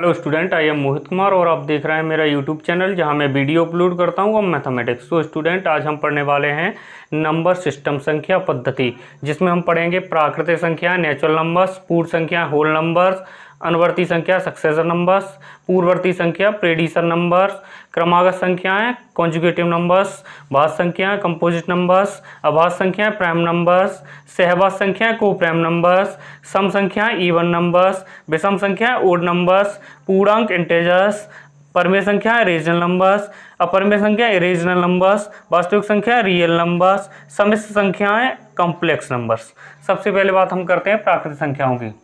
Hello student, I am Mohit Kumar और आप देख रहे हैं मेरा यूट्यूब चैनल जहां मैं वीडियो अपलोड करता हूं मैथमेटिक्स। तो स्टूडेंट, आज हम पढ़ने वाले हैं नंबर सिस्टम संख्या पद्धति, जिसमें हम पढ़ेंगे प्राकृतिक संख्या, नेचुरल नंबर्स, पूर्ण संख्या, होल नंबर्स, अनुवर्ती संख्या, सक्सेसर नंबर्स, पूर्ववर्ती संख्या, प्रेडिसर नंबर्स, क्रमागत संख्याएं, कॉन्जुगेटिव नंबर्स, भाज्य संख्याएं, कंपोजिट नंबर्स, अभाज्य संख्याएं, प्राइम नंबर्स, सहभाज्य संख्याएं, को प्राइम नंबर्स, सम संख्याएं, इवन नंबर्स, विषम संख्याएं, ओड नंबर्स, पूर्णांक इंटेजर्स, परमेय संख्याएं, रेशनल नंबर्स, अपरमेय संख्याएं, इरेशनल नंबर्स, वास्तविक संख्याएं, रियल नंबर्स, सम्मिश्र संख्याएं, कॉम्प्लेक्स नंबर्स। सबसे पहले बात हम करते हैं प्राकृतिक संख्याओं की।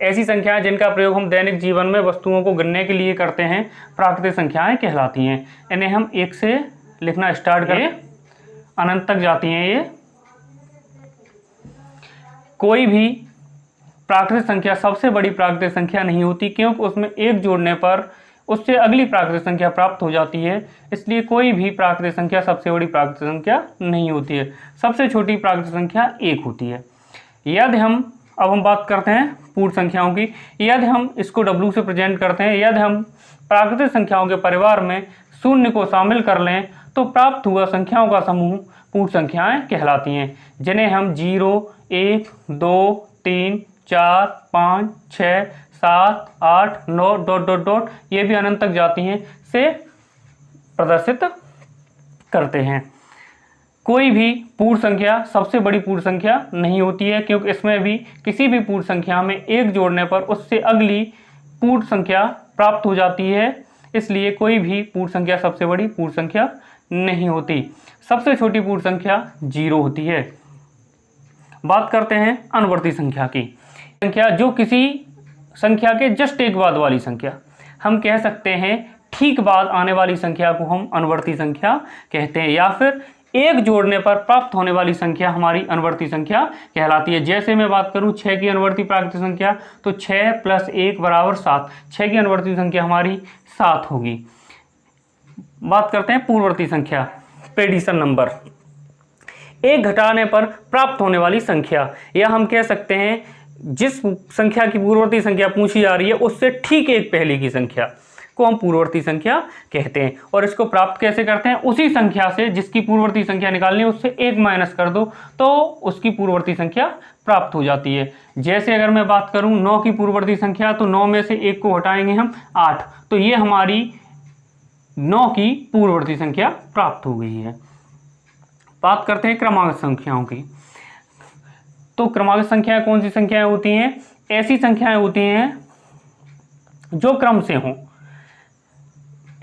ऐसी संख्याएं जिनका प्रयोग हम दैनिक जीवन में वस्तुओं को गिनने के लिए करते हैं प्राकृतिक संख्याएं कहलाती हैं। इन्हें हम एक से लिखना स्टार्ट करें, अनंत तक जाती हैं। ये कोई भी प्राकृतिक संख्या सबसे बड़ी प्राकृतिक संख्या नहीं होती, क्योंकि उसमें एक जोड़ने पर उससे अगली प्राकृतिक संख्या प्राप्त हो जाती है। इसलिए कोई भी प्राकृतिक संख्या सबसे बड़ी प्राकृतिक संख्या नहीं होती है। सबसे छोटी प्राकृतिक संख्या एक होती है। यदि हम बात करते हैं पूर्ण संख्याओं की। यदि हम इसको W से प्रेजेंट करते हैं, यदि हम प्राकृतिक संख्याओं के परिवार में शून्य को शामिल कर लें तो प्राप्त हुआ संख्याओं का समूह पूर्ण संख्याएं कहलाती हैं, जिन्हें हम 0, 1, 2, 3, 4, 5, 6, 7, 8, 9 ... ये भी अनंत तक जाती हैं से प्रदर्शित करते हैं। कोई भी पूर्ण संख्या सबसे बड़ी पूर्ण संख्या नहीं होती है, क्योंकि इसमें भी किसी भी पूर्ण संख्या में एक जोड़ने पर उससे अगली पूर्ण संख्या प्राप्त हो जाती है। इसलिए कोई भी पूर्ण संख्या सबसे बड़ी पूर्ण संख्या नहीं होती। सबसे छोटी पूर्ण संख्या 0 होती है। बात करते हैं अनुवर्ती संख्या की। संख्या जो किसी संख्या के जस्ट एक बाद वाली संख्या, हम कह सकते हैं ठीक बाद आने वाली संख्या को हम अनुवर्ती संख्या कहते हैं, या फिर एक जोड़ने पर प्राप्त होने वाली संख्या हमारी अनुवर्ती संख्या कहलाती है। जैसे मैं बात करूं 6 की अनुवर्ती प्राकृतिक संख्या, तो 6 + 1 = 7। 6 की अनुवर्ती संख्या हमारी 7 होगी। बात करते हैं पूर्ववर्ती संख्या, प्रेडिसर नंबर, एक घटाने पर प्राप्त होने वाली संख्या, या हम कह सकते हैं जिस संख्या की पूर्ववर्ती संख्या पूछी जा रही है उससे ठीक एक पहले की संख्या को हम पूर्ववर्ती संख्या कहते हैं। और इसको प्राप्त कैसे करते हैं? उसी संख्या से जिसकी पूर्ववर्ती संख्या निकालनी है उससे 1 माइनस कर दो तो उसकी पूर्ववर्ती संख्या प्राप्त हो जाती है। जैसे अगर मैं बात करूं 9 की पूर्ववर्ती संख्या, तो 9 में से 1 को हटाएंगे हम 8, तो ये हमारी 9 की पूर्ववर्ती संख्या प्राप्त हो गई है। बात करते हैं क्रमागत संख्याओं की। तो क्रमागत संख्याएं कौन सी संख्याएं होती हैं? ऐसी संख्याएं होती हैं जो क्रम से हों,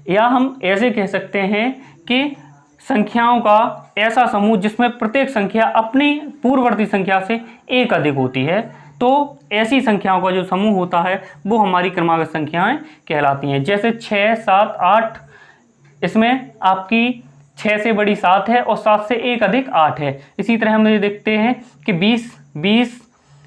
या हम ऐसे कह सकते हैं कि संख्याओं का ऐसा समूह जिसमें प्रत्येक संख्या अपनी पूर्ववर्ती संख्या से एक अधिक होती है। तो ऐसी संख्याओं का जो समूह होता है वो हमारी क्रमागत संख्याएं कहलाती हैं। जैसे 6, 7, 8, इसमें आपकी 6 से बड़ी 7 है और 7 से एक अधिक 8 है। इसी तरह हम ये देखते हैं कि 20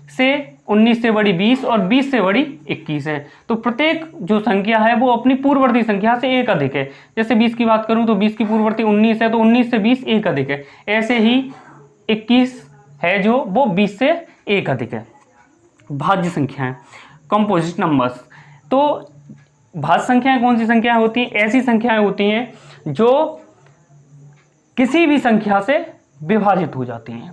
से 19 से बड़ी 20 और 20 से बड़ी 21 है। तो प्रत्येक जो संख्या है वो अपनी पूर्ववर्ती संख्या से एक अधिक है। जैसे 20 की बात करूं तो 20 की पूर्ववर्ती 19 है, तो 19 से 20 एक अधिक है। ऐसे ही 21 है जो वो 20 से एक अधिक है। भाज्य संख्याएं, कंपोजिट नंबर्स। तो भाज्य संख्याएं कौन सी संख्याएं होती हैं? ऐसी संख्याएं होती हैं जो किसी भी संख्या से विभाजित हो जाती हैं,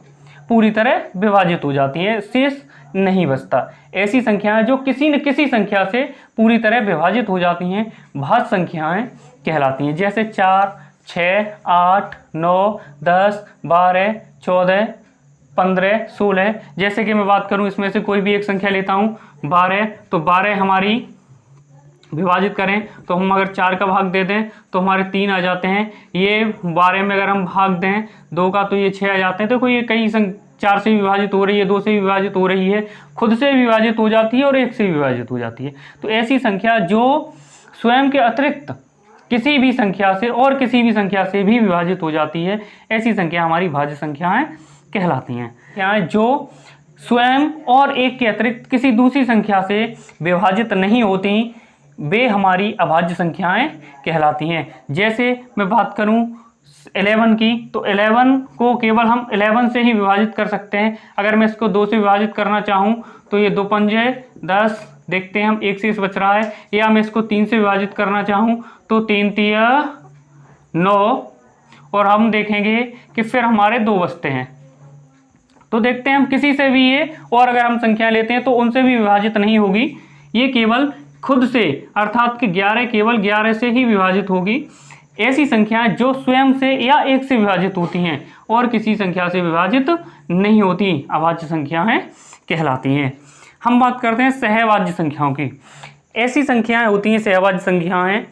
पूरी तरह विभाजित हो जाती हैं, शेष नहीं बचता। ऐसी संख्याएं जो किसी न किसी संख्या से पूरी तरह विभाजित हो जाती हैं भाज्य संख्याएं कहलाती हैं। जैसे 4, 6, 8, 9, 10, 12, 14, 15, 16। जैसे कि मैं बात करूं इसमें से कोई भी एक संख्या लेता हूं 12, तो 12 हमारी विभाजित करें तो हम अगर 4 का भाग दे दें तो हमारे 3 आ जाते हैं। ये 12 में अगर हम भाग दें 2 का तो ये 6 आ जाते हैं। तो कोई कई 4 से विभाजित हो रही है, 2 से विभाजित हो रही है, खुद से विभाजित हो जाती है और 1 से विभाजित हो जाती है। तो ऐसी संख्या जो स्वयं के अतिरिक्त किसी भी संख्या से और किसी भी संख्या से भी विभाजित हो जाती है, ऐसी संख्या हमारी भाज्य संख्याएं कहलाती हैं। संख्याएं जो स्वयं और 1 के अतिरिक्त किसी दूसरी संख्या से विभाजित नहीं होती वे हमारी अभाज्य संख्याएं कहलाती हैं। जैसे मैं बात करूं 11 की, तो 11 को केवल हम 11 से ही विभाजित कर सकते हैं। अगर मैं इसको 2 से विभाजित करना चाहूं तो ये 2 पंजे 10, देखते हैं हम, एक शेष बच रहा है, या मैं इसको 3 से विभाजित करना चाहूँ तो 3 तिया 9, और हम देखेंगे कि फिर हमारे 2 बचते हैं। तो देखते हैं हम किसी से भी ये, और अगर हम संख्या लेते हैं तो उनसे भी विभाजित नहीं होगी, ये केवल खुद से अर्थात कि 11 केवल 11 से ही विभाजित होगी। ऐसी संख्याएं जो स्वयं से या 1 से विभाजित होती हैं और किसी संख्या से विभाजित नहीं होती, अभाज्य संख्याएं कहलाती हैं। हम बात करते हैं सहभाज्य संख्याओं की। ऐसी संख्याएं होती हैं सहभाज्य संख्याएं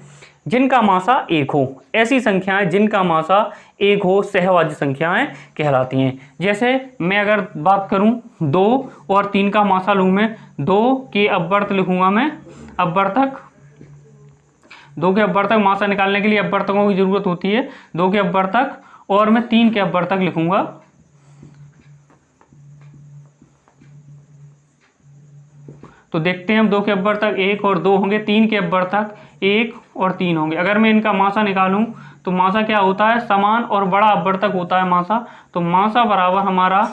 जिनका मासा 1 हो। ऐसी संख्याएं जिनका मासा 1 हो सहभाज्य संख्याएं कहलाती हैं। जैसे मैं अगर बात करूं 2 और 3 का मासा लूं, मैं 2 के अपवर्त लिखूंगा, मैं अपवर्तक, 2 के अपवर्तक मासा निकालने के लिए अपवर्तकों की जरूरत होती है, 2 के अपवर्तक, और मैं 3 के अपवर्तक लिखूंगा। तो देखते हैं हम 2 के अपवर्तक 1 और 2 होंगे, 3 के अपवर्तक 1 और 3 होंगे। अगर मैं इनका मासा निकालूं तो मासा क्या होता है, समान और बड़ा अपवर्तक होता है मासा, तो मासा बराबर हमारा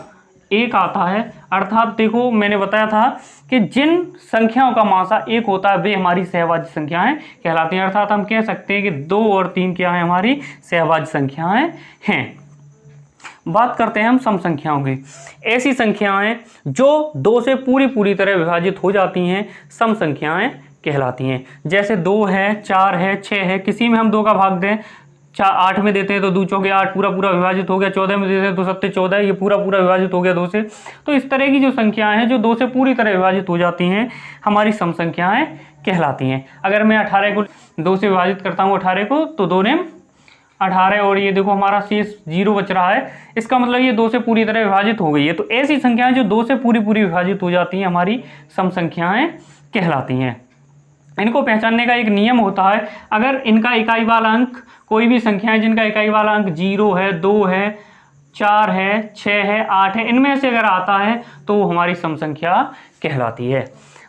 1 आता है। अर्थात देखो मैंने बताया था कि जिन संख्याओं का मासा 1 होता है वे हमारी सहभाज्य संख्याएं कहलाती हैं। अर्थात हम कह सकते हैं कि 2 और 3 क्या है, हमारी सहभाज्य संख्याएं हैं। बात करते हैं हम सम संख्याओं की। ऐसी संख्याएं जो 2 से पूरी तरह विभाजित हो जाती हैं सम संख्याएं कहलाती हैं। जैसे 2 है, 4 है, 6 है, किसी में हम 2 का भाग दें, 8 में देते हैं तो 2 चौके 8 पूरा विभाजित हो गया, 14 में देते हैं तो 7 14, ये पूरा विभाजित हो गया 2 से। तो इस तरह की जो संख्याएं हैं जो 2 से पूरी तरह विभाजित हो जाती हैं हमारी सम संख्याएं कहलाती हैं। अगर मैं 18 को 2 से विभाजित करता हूँ 18 को, तो 2 ने 18, और ये देखो हमारा शेष 0 बच रहा है, इसका मतलब ये 2 से पूरी तरह विभाजित हो गई है। तो ऐसी संख्याएं जो 2 से पूरी विभाजित हो जाती हैं हमारी सम संख्याएं कहलाती हैं। इनको पहचानने का एक नियम होता है, अगर इनका इकाई वाला अंक, कोई भी संख्या है जिनका इकाई वाला अंक 0 है, 2 है, 4 है, 6 है, 8 है, इनमें से अगर आता है तो वो हमारी सम संख्या कहलाती है।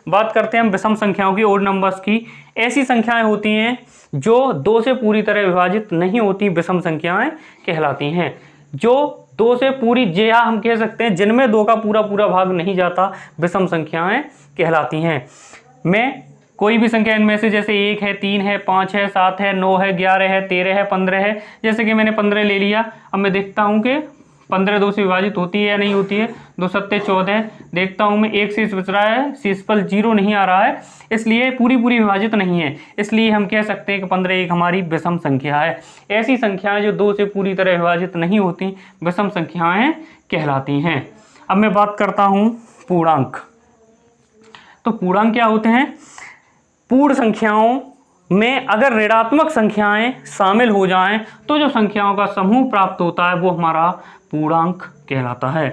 बात करते हैं हम विषम संख्याओं की, ओड नंबर्स की। ऐसी संख्याएं होती हैं जो 2 से पूरी तरह विभाजित नहीं होती, विषम संख्याएं कहलाती हैं। जो 2 से पूरी, या हम कह सकते हैं जिनमें 2 का पूरा भाग नहीं जाता, विषम संख्याएं कहलाती हैं। मैं कोई भी संख्या इनमें से, जैसे 1 है, 3 है, 5 है, 7 है, 9 है, 11 है, 13 है, 15 है, जैसे कि मैंने 15 ले लिया। अब मैं देखता हूं कि 15 2 से विभाजित होती है या नहीं होती है। 2 7 14, देखता हूं मैं, एक शेष बच रहा है, शेष पर 0 नहीं आ रहा है, इसलिए पूरी विभाजित नहीं है, इसलिए हम कह सकते हैं कि 15 एक हमारी विषम संख्या है। ऐसी संख्याएं जो 2 से पूरी तरह विभाजित नहीं होती विषम संख्याएं कहलाती हैं। अब मैं बात करता हूं पूर्णांक। तो पूर्णांक क्या होते हैं? पूर्ण संख्याओं में अगर ऋणात्मक संख्याएं शामिल हो जाएं तो जो संख्याओं का समूह प्राप्त होता है वो हमारा पूर्णांक कहलाता है।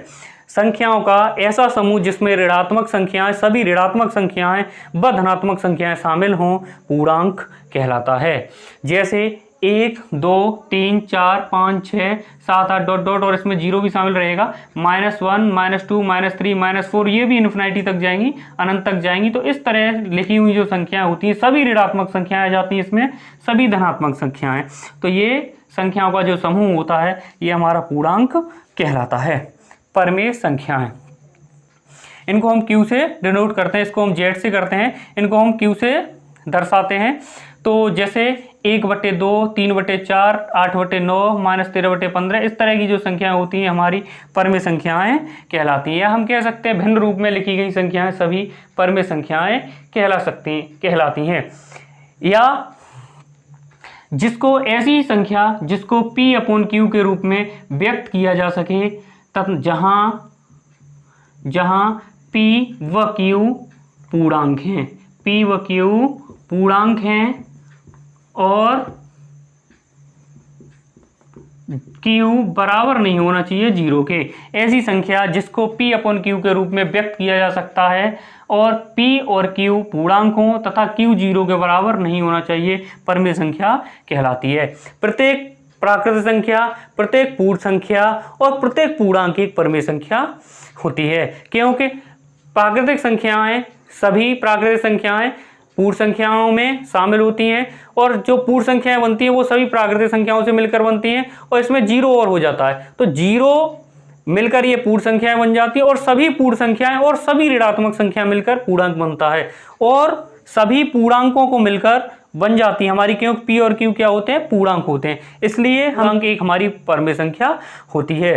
संख्याओं का ऐसा समूह जिसमें ऋणात्मक संख्याएं, सभी ऋणात्मक संख्याएं व धनात्मक संख्याएं शामिल हों, पूर्णांक कहलाता है। जैसे 1 2 3 4 5 6 7 8 डॉट डॉट, और इसमें 0 भी शामिल रहेगा, -1 -2 -3 -4, ये भी इन्फिनिटी तक जाएंगी, अनंत तक जाएंगी। तो इस तरह लिखी हुई जो संख्याएं होती हैं सभी ऋणात्मक संख्याएं आ जाती हैं, इसमें सभी धनात्मक संख्याएं। तो ये संख्याओं का जो समूह होता है ये हमारा पूर्णांक कहलाता है। परमेय संख्याएं, इनको हम Q से डिनोट करते हैं, इसको हम Z से करते हैं, इनको हम Q से दर्शाते हैं। तो जैसे 1/2, 3/4, 8/9, -13/15, इस तरह की जो संख्याएं होती हैं हमारी परमेय संख्याएं कहलाती हैं। या हम कह सकते हैं भिन्न रूप में लिखी गई संख्याएं सभी परमेय संख्याएं कहलाती हैं। या जिसको ऐसी संख्या जिसको P/Q के रूप में व्यक्त किया जा सके, तब जहां P व Q पूर्णांक हैं, P व Q पूर्णांक हैं और Q बराबर नहीं होना चाहिए 0 के। ऐसी संख्या जिसको P/Q के रूप में व्यक्त किया जा सकता है और P और Q पूर्णांक हों तथा Q 0 के बराबर नहीं होना चाहिए, परमेय संख्या कहलाती है। प्रत्येक प्राकृतिक संख्या, प्रत्येक पूर्ण संख्या और प्रत्येक पूर्णांक एक परमेय संख्या होती है, क्योंकि प्राकृतिक संख्याएं, सभी प्राकृतिक संख्याएं पूर्ण संख्याओं में शामिल होती हैं, और जो पूर्ण संख्याएं बनती हैं वो सभी प्राकृतिक संख्याओं से मिलकर बनती हैं, और इसमें 0 और हो जाता है। तो 0 मिलकर ये पूर्ण संख्याएं बन जाती है और सभी पूर्ण संख्याएं और सभी ऋणात्मक संख्या मिलकर पूर्णांक बनता है और सभी पूर्णांकों को मिलकर बन जाती है हमारी, क्योंकि पी और क्यू क्या होते हैं, पूर्णांक होते हैं, इसलिए पूर्णांक एक हमारी परमेय संख्या होती है।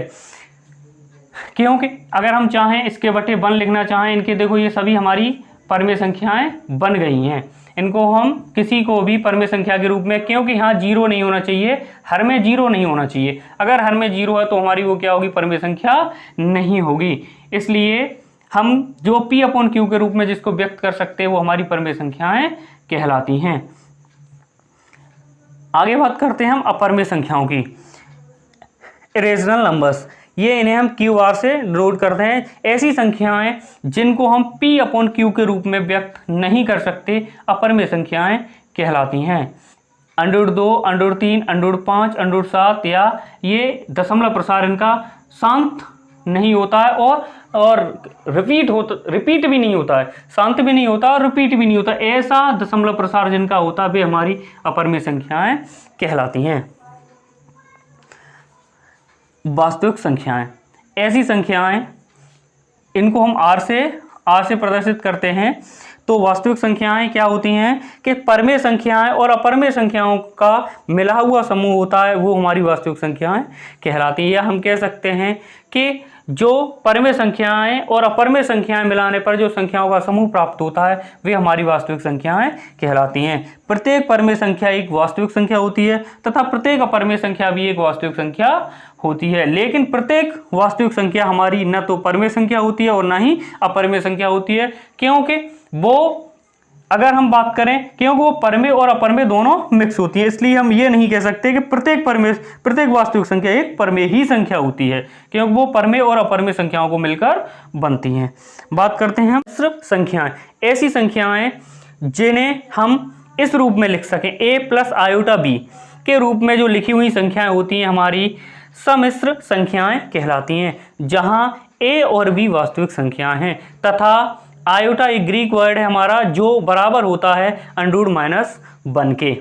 क्योंकि अगर हम चाहें इसके बटे 1 लिखना चाहें, इनके देखो ये सभी हमारी परमेय संख्याएं बन गई हैं, इनको हम किसी को भी परमेय संख्या के रूप में, क्योंकि यहाँ 0 नहीं होना चाहिए, हर में 0 नहीं होना चाहिए, अगर हर में 0 है तो हमारी वो क्या होगी, परमेय संख्या नहीं होगी, इसलिए हम जो P अपॉन Q के रूप में जिसको व्यक्त कर सकते हैं वो हमारी परमेय संख्याएं कहलाती हैं। आगे बात करते हैं हम अपरमेय संख्याओं की, इरेशनल नंबर्स, ये इन्हें हम QR से नोट करते हैं, ऐसी संख्याएं जिनको हम P अपॉन Q के रूप में व्यक्त नहीं कर सकते अपरमेय संख्याएं कहलाती हैं। √2, √3, √5, √7 या ये दशमलव प्रसार इनका शांत नहीं होता है और रिपीट भी नहीं होता है, शांत भी नहीं होता और रिपीट भी नहीं होता, ऐसा दशमलव प्रसार जिनका होता है वे हमारी अपरमेय संख्याएं कहलाती हैं। वास्तविक संख्याएं, ऐसी संख्याएं इनको हम R से प्रदर्शित करते हैं। तो वास्तविक संख्याएं क्या होती हैं कि परमेय संख्याएं और अपरमेय संख्याओं का मिला हुआ समूह होता है, वो हमारी वास्तविक संख्याएं कहलाती हैं। या हम कह सकते हैं कि जो परमेय संख्याएं और अपरमेय संख्याएं मिलाने पर जो संख्याओं का समूह प्राप्त होता है वे हमारी वास्तविक संख्याएं कहलाती हैं। प्रत्येक परमेय संख्या एक वास्तविक संख्या होती है तथा प्रत्येक अपरमेय संख्या भी एक वास्तविक संख्या होती है, लेकिन प्रत्येक वास्तविक संख्या हमारी न तो परमेय संख्या होती है और ना ही अपरमेय संख्या होती है, क्योंकि वो अगर हम बात करें, क्योंकि वो परमेय और अपरमेय दोनों मिक्स होती है, इसलिए हम ये नहीं कह सकते कि प्रत्येक वास्तविक संख्या एक परमेय ही संख्या होती है, क्योंकि वो परमेय और अपरमेय संख्याओं को मिलकर बनती हैं। बात करते हैं हम सिर्फ संख्याएं, ऐसी संख्याएं जिन्हें हम इस रूप में लिख सकें, a + i b के रूप में जो लिखी हुई संख्याएं होती हैं हमारी सम्मिश्र संख्याएं कहलाती हैं, जहां a और b वास्तविक संख्याएं हैं तथा आयोटा एक ग्रीक वर्ड है हमारा जो बराबर होता है √-1 के।